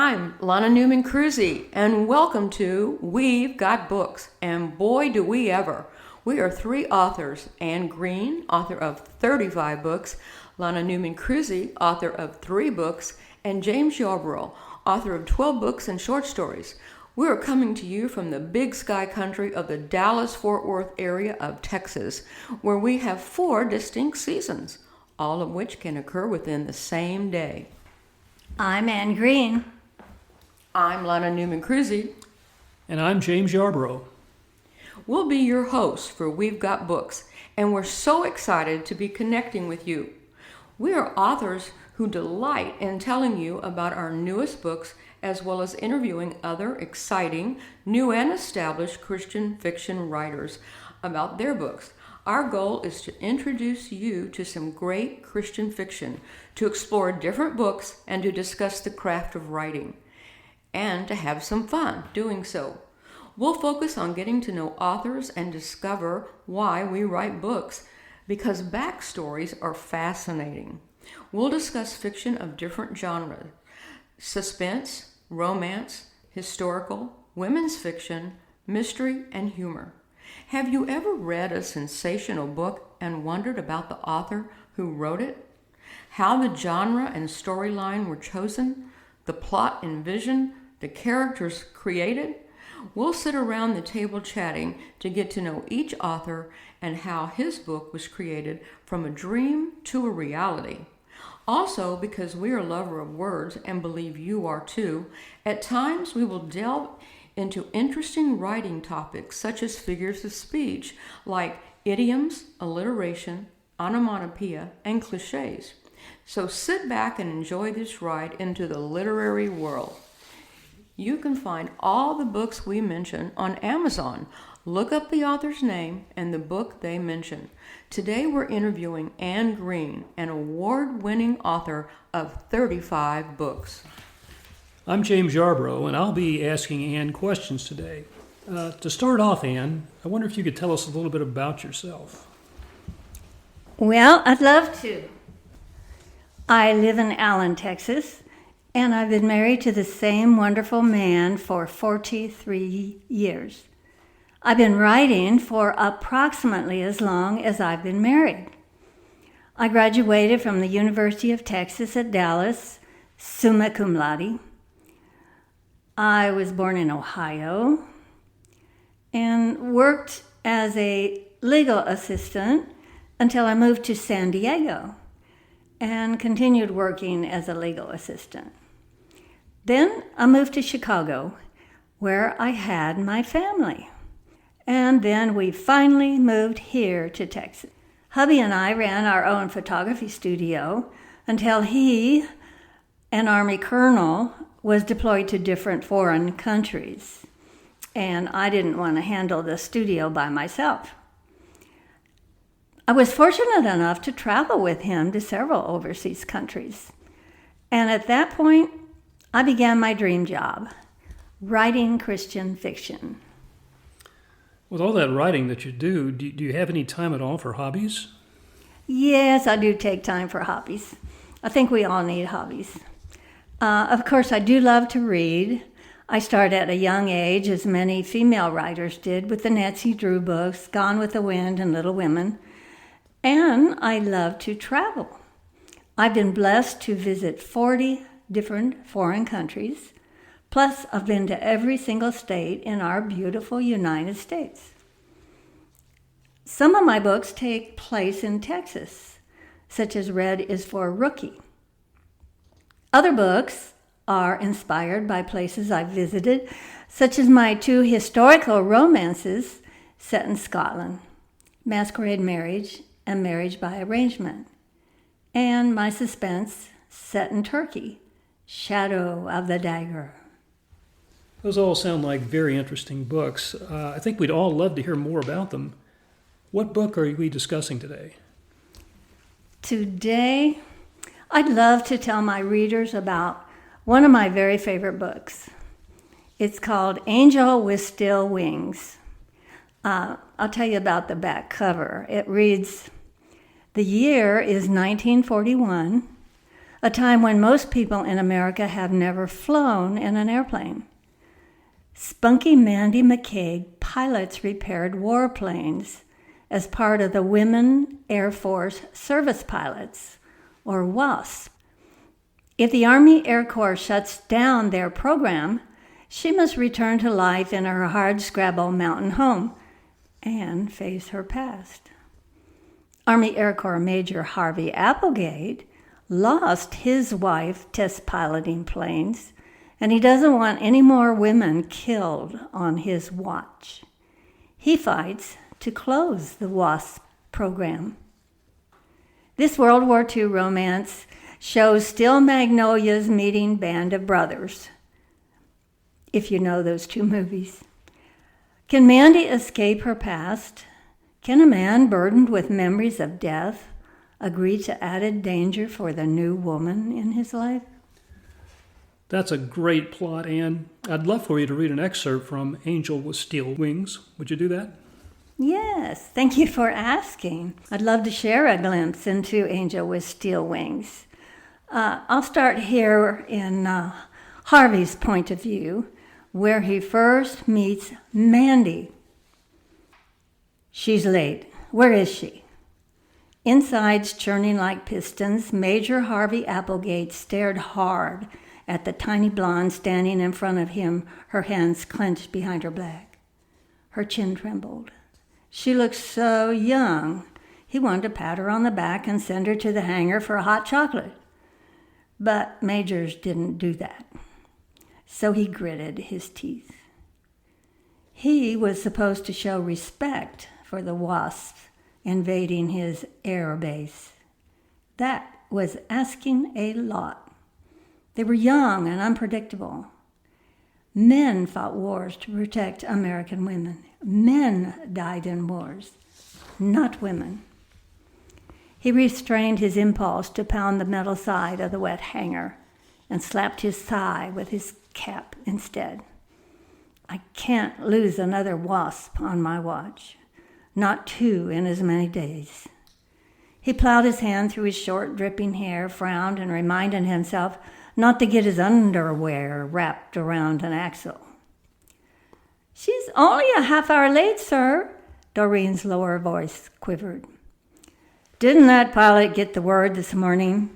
I'm Lana Newman Cruzy, and welcome to We've Got Books, and boy do we ever. We are three authors: Anne Green, author of 35 books, Lana Newman Cruzy, author of 3 books, and James Yarborough, author of 12 books and short stories. We are coming to you from the Big Sky country of the Dallas-Fort Worth area of Texas, where we have 4 distinct seasons, all of which can occur within the same day. I'm Anne Green. I'm Lana Newman Cruzy. And I'm James Yarborough. We'll be your hosts for We've Got Books, and we're so excited to be connecting with you. We are authors who delight in telling you about our newest books, as well as interviewing other exciting, new and established Christian fiction writers about their books. Our goal is to introduce you to some great Christian fiction, to explore different books, and to discuss the craft of writing, and to have some fun doing so. We'll focus on getting to know authors and discover why we write books, because backstories are fascinating. We'll discuss fiction of different genres: suspense, romance, historical, women's fiction, mystery, and humor. Have you ever read a sensational book and wondered about the author who wrote it? How the genre and storyline were chosen, the plot envisioned, the characters created? We'll sit around the table chatting to get to know each author and how his book was created from a dream to a reality. Also, because we are a lover of words and believe you are too, at times we will delve into interesting writing topics such as figures of speech like idioms, alliteration, onomatopoeia, and cliches. So sit back and enjoy this ride into the literary world. You can find all the books we mention on Amazon. Look up the author's name and the book they mention. Today we're interviewing Anne Green, an award-winning author of 35 books. I'm James Yarborough, and I'll be asking Anne questions today. To start off, Anne, I wonder if you could tell us a little bit about yourself. Well, I'd love to. I live in Allen, Texas, and I've been married to the same wonderful man for 43 years. I've been writing for approximately as long as I've been married. I graduated from the University of Texas at Dallas, summa cum laude. I was born in Ohio and worked as a legal assistant until I moved to San Diego and continued working as a legal assistant. Then I moved to Chicago, where I had my family. And then we finally moved here to Texas. Hubby and I ran our own photography studio until he, an Army colonel, was deployed to different foreign countries. And I didn't want to handle the studio by myself. I was fortunate enough to travel with him to several overseas countries. And at that point, I began my dream job, writing Christian fiction. With all that writing that you do you have any time at all for hobbies? Yes, I do take time for hobbies. I think we all need hobbies. Of course, I do love to read. I started at a young age, as many female writers did, with the Nancy Drew books, Gone with the Wind and Little Women. And I love to travel. I've been blessed to visit 40 different foreign countries. Plus, I've been to every single state in our beautiful United States. Some of my books take place in Texas, such as Red is for Rookie. Other books are inspired by places I've visited, such as my 2 historical romances set in Scotland, Masquerade Marriage and Marriage by Arrangement, and my suspense set in Turkey, Shadow of the Dagger. Those all sound like very interesting books. I think we'd all love to hear more about them. What book are we discussing today? Today, I'd love to tell my readers about one of my very favorite books. It's called Angel with Still Wings. I'll tell you about the back cover. It reads, "The year is 1941. a time when most people in America have never flown in an airplane. Spunky Mandy McCaig pilots repaired warplanes as part of the Women Air Force Service Pilots, or WASP. If the Army Air Corps shuts down their program, she must return to life in her hardscrabble mountain home and face her past. Army Air Corps Major Harvey Applegate lost his wife test piloting planes, and he doesn't want any more women killed on his watch. He fights to close the WASP program. This World War II romance shows Steel Magnolias meeting Band of Brothers, if you know those two movies. Can Mandy escape her past? Can a man burdened with memories of death agree to added danger for the new woman in his life? That's a great plot, Anne. I'd love for you to read an excerpt from Angel with Steel Wings. Would you do that? Yes, thank you for asking. I'd love to share a glimpse into Angel with Steel Wings. I'll start here in Harvey's point of view, where he first meets Mandy. She's late. Where is she? Insides churning like pistons, Major Harvey Applegate stared hard at the tiny blonde standing in front of him, her hands clenched behind her back. Her chin trembled. She looked so young. He wanted to pat her on the back and send her to the hangar for a hot chocolate. But Majors didn't do that. So he gritted his teeth. He was supposed to show respect for the wasps invading his air base. That was asking a lot. They were young and unpredictable. Men fought wars to protect American women. Men died in wars, not women. He restrained his impulse to pound the metal side of the wet hangar and slapped his thigh with his cap instead. I can't lose another wasp on my watch, not 2 in as many days. He plowed his hand through his short, dripping hair, frowned, and reminded himself not to get his underwear wrapped around an axle. "She's only a half hour late, sir," Doreen's lower voice quivered. "Didn't that pilot get the word this morning?"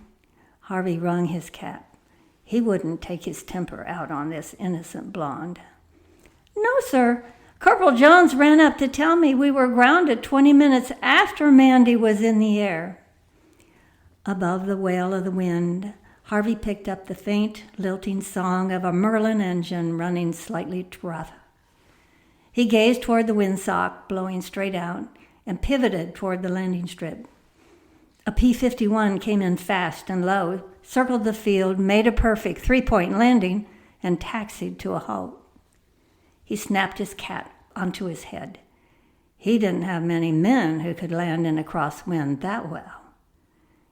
Harvey wrung his cap. He wouldn't take his temper out on this innocent blonde. "No, sir. Corporal Jones ran up to tell me we were grounded 20 minutes after Mandy was in the air." Above the wail of the wind, Harvey picked up the faint, lilting song of a Merlin engine running slightly rough. He gazed toward the windsock blowing straight out and pivoted toward the landing strip. A P-51 came in fast and low, circled the field, made a perfect 3-point landing, and taxied to a halt. He snapped his cap onto his head. He didn't have many men who could land in a crosswind that well.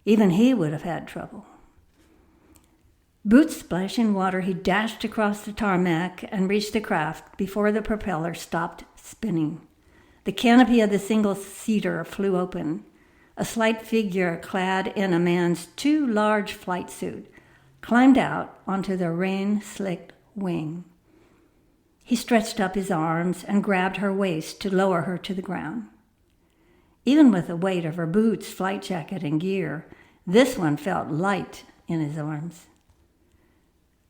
Even he would have had trouble. Boots splashing water, he dashed across the tarmac and reached the craft before the propeller stopped spinning. The canopy of the single-seater flew open. A slight figure clad in a man's too large flight suit climbed out onto the rain-slicked wing. He stretched up his arms and grabbed her waist to lower her to the ground. Even with the weight of her boots, flight jacket, and gear, this one felt light in his arms.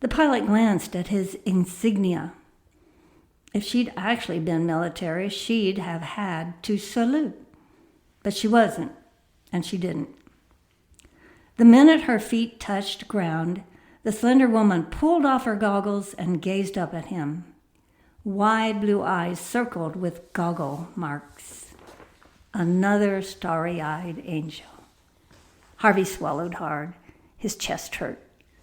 The pilot glanced at his insignia. If she'd actually been military, she'd have had to salute. But she wasn't, and she didn't. The minute her feet touched ground, the slender woman pulled off her goggles and gazed up at him. Wide blue eyes circled with goggle marks. Another starry-eyed angel. Harvey swallowed hard. His chest hurt.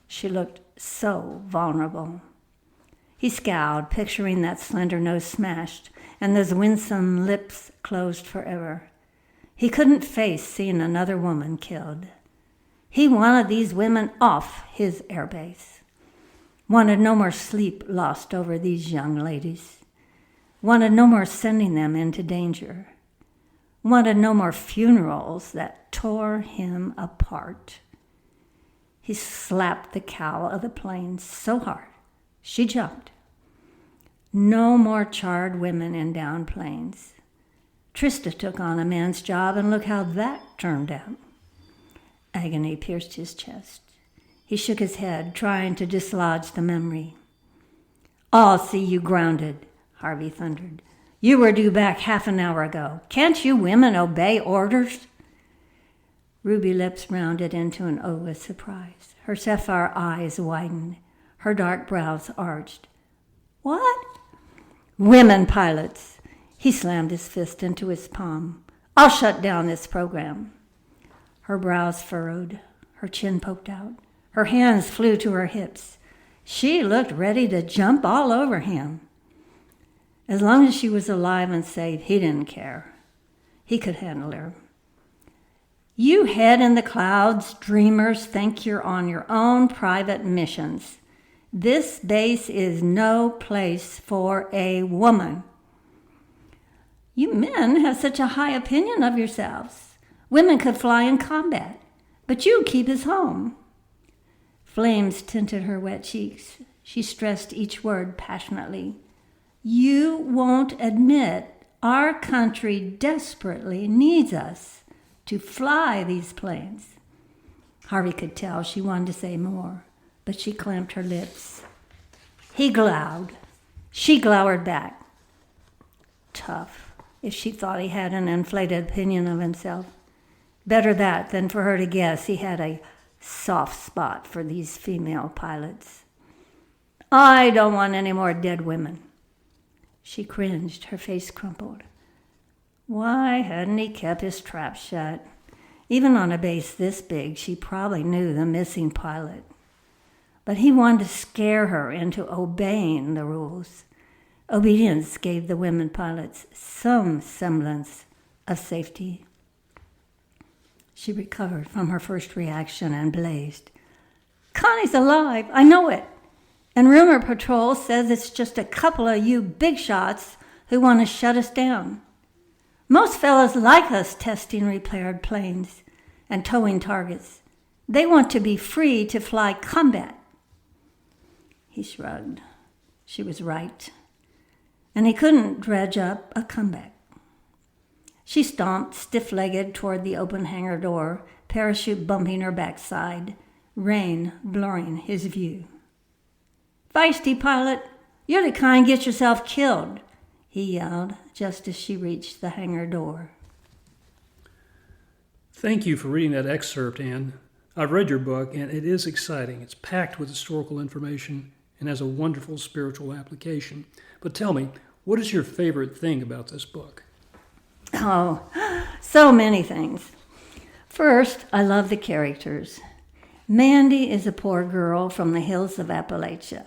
She looked so vulnerable. He scowled, picturing that slender nose smashed and those winsome lips closed forever. He couldn't face seeing another woman killed. He wanted these women off his airbase. Wanted no more sleep lost over these young ladies. Wanted no more sending them into danger. Wanted no more funerals that tore him apart. He slapped the cow of the plane so hard, she jumped. No more charred women in down planes. Trista took on a man's job, and look how that turned out. Agony pierced his chest. He shook his head, trying to dislodge the memory. "I'll see you grounded," Harvey thundered. "You were due back half an hour ago. Can't you women obey orders?" Ruby lips rounded into an O with surprise. Her sapphire eyes widened. Her dark brows arched. "What?" "Women pilots." He slammed his fist into his palm. "I'll shut down this program." Her brows furrowed. Her chin poked out. Her hands flew to her hips. She looked ready to jump all over him. As long as she was alive and safe, he didn't care. He could handle her. "You head in the clouds dreamers think you're on your own private missions. This base is no place for a woman." "You men have such a high opinion of yourselves. Women could fly in combat, but you keep us home." Flames tinted her wet cheeks. She stressed each word passionately. "You won't admit our country desperately needs us to fly these planes." Harvey could tell she wanted to say more, but she clamped her lips. He glowered. She glowered back. Tough, if she thought he had an inflated opinion of himself. Better that than for her to guess he had a soft spot for these female pilots. "I don't want any more dead women." She cringed, her face crumpled. Why hadn't he kept his trap shut? Even on a base this big, she probably knew the missing pilot. But he wanted to scare her into obeying the rules. Obedience gave the women pilots some semblance of safety. She recovered from her first reaction and blazed. "Connie's alive, I know it. And Rumor Patrol says it's just a couple of you big shots who want to shut us down. Most fellas like us testing repaired planes and towing targets. They want to be free to fly combat." He shrugged. She was right. And he couldn't dredge up a comeback. She stomped stiff-legged toward the open hangar door, parachute bumping her backside, rain blurring his view. "Feisty pilot, you're the kind get yourself killed," he yelled just as she reached the hangar door. Thank you for reading that excerpt, Anne. I've read your book, and it is exciting. It's packed with historical information and has a wonderful spiritual application. But tell me, what is your favorite thing about this book? Oh, so many things. First, I love the characters. Mandy is a poor girl from the hills of Appalachia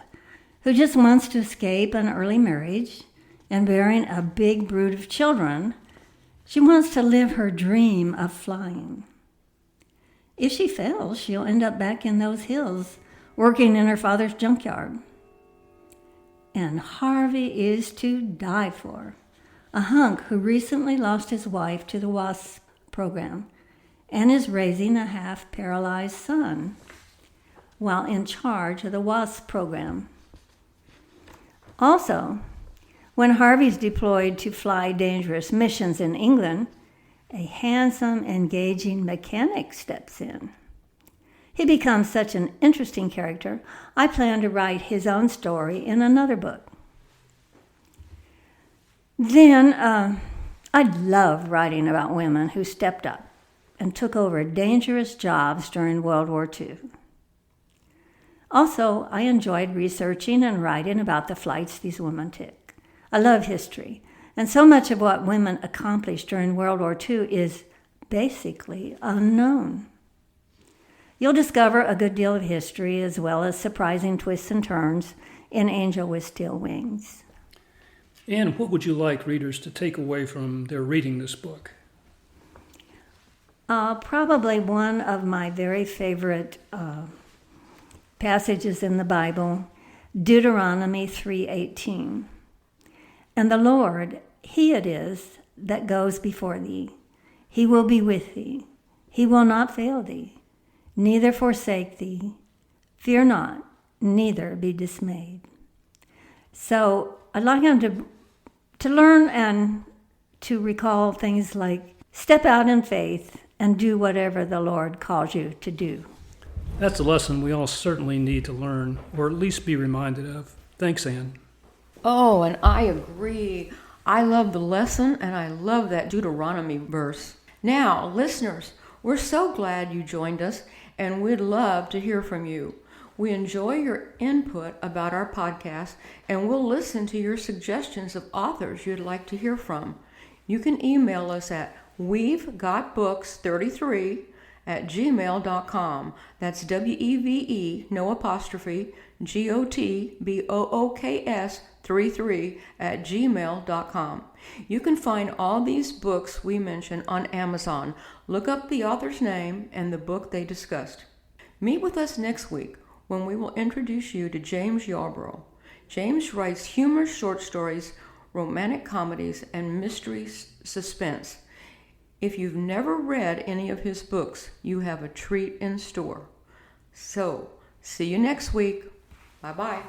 who just wants to escape an early marriage and bearing a big brood of children. She wants to live her dream of flying. If she fails, she'll end up back in those hills working in her father's junkyard. And Harvey is to die for. A hunk who recently lost his wife to the WASP program and is raising a half-paralyzed son while in charge of the WASP program. Also, when Harvey's deployed to fly dangerous missions in England, a handsome, engaging mechanic steps in. He becomes such an interesting character, I plan to write his own story in another book. Then, I love writing about women who stepped up and took over dangerous jobs during World War II. Also, I enjoyed researching and writing about the flights these women took. I love history, and so much of what women accomplished during World War II is basically unknown. You'll discover a good deal of history as well as surprising twists and turns in Angel with Steel Wings. And what would you like readers to take away from their reading this book? Probably one of my very favorite passages in the Bible, Deuteronomy 3:18. "And the Lord, He it is that goes before thee. He will be with thee. He will not fail thee. neither forsake thee. Fear not, neither be dismayed. So I'd like him to learn and to recall things like step out in faith and do whatever the Lord calls you to do. That's a lesson we all certainly need to learn, or at least be reminded of. Thanks, Ann. Oh, and I agree. I love the lesson, and I love that Deuteronomy verse. Now, listeners, we're so glad you joined us, and we'd love to hear from you. We enjoy your input about our podcast, and we'll listen to your suggestions of authors you'd like to hear from. You can email us at we'vegotbooks33@gmail.com. That's WEVE, no apostrophe, GOTBOOKS 33@gmail.com. You can find all these books we mention on Amazon. Look up the author's name and the book they discussed. Meet with us next week when we will introduce you to James Yarbrough. James writes humorous short stories, romantic comedies, and mystery suspense. If you've never read any of his books, you have a treat in store. So, see you next week. Bye-bye.